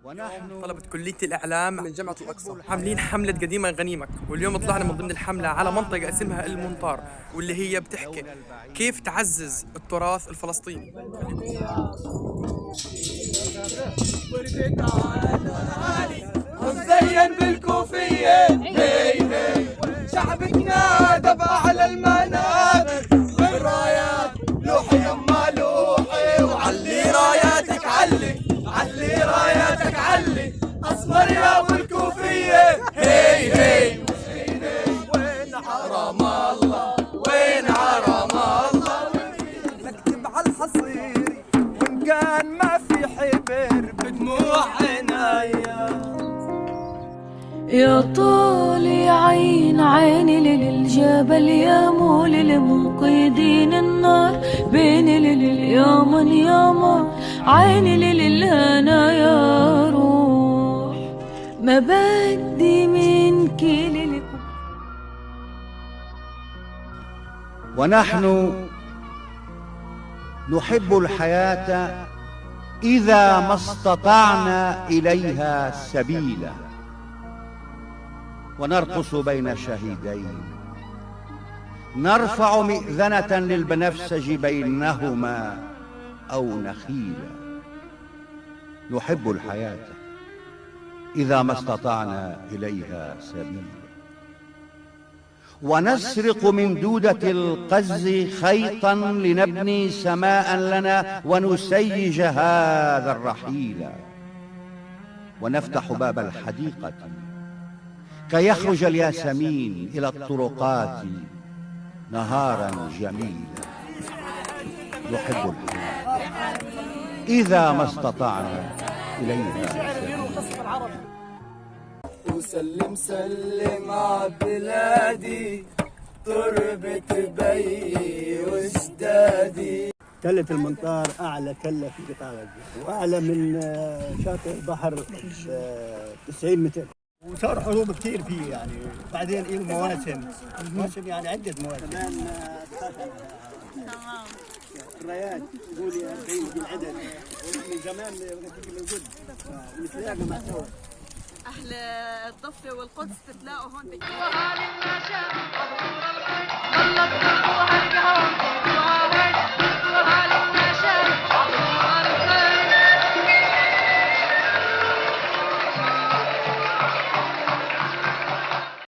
ونحن طلبة كلية الإعلام من جامعة الأقصى عاملين حملة قديمة غنيمك، واليوم طلعنا من ضمن الحملة على منطقة اسمها المنطار، واللي هي بتحكي كيف تعزز التراث الفلسطيني. مزين بالكوفية هي هي شعبك نادى بأعلى المنابر والرايات لوحي يما لوحي وعلي راياتك علي علي راياتك علي أصفر يا أبو الكوفية هي هي وين حرام الله وين حرام الله نكتب على الحصيري وإن كان ما في حبر بدموع عنايا يا طول يا عين عيني للجبل يا مول لمنقذين النار بيني لليمن يا مار عيني للهنا يا روح ما بدي منك للكم. ونحن نحب الحياة إذا ما استطعنا إليها سبيلا، ونرقص بين شهيدين، نرفع مئذنة للبنفسج بينهما أو نخيلا. نحب الحياة إذا ما استطعنا إليها سبيلا، ونسرق من دودة القز خيطا لنبني سماء لنا ونسيج هذا الرحيل، ونفتح باب الحديقة كي يخرج الياسمين إلى الطرقات نهارا جميلا. نحب الحياة إذا ما استطعنا إليها سبيلا. وسلم سلم عبلادي تربة بي وجدادي. تلة المنطار أعلى تلة في قطاع غزة وأعلى من شاطئ البحر 90 متر، وصار حروب كثير فيه يعني. بعدين إيه مواسم يعني عدة مواسم. كمان الرايات قولي 40 بالعدد من زمان موجود ونتلاقى مع سوا. أهل الضفة والقدس تتلاقوا هون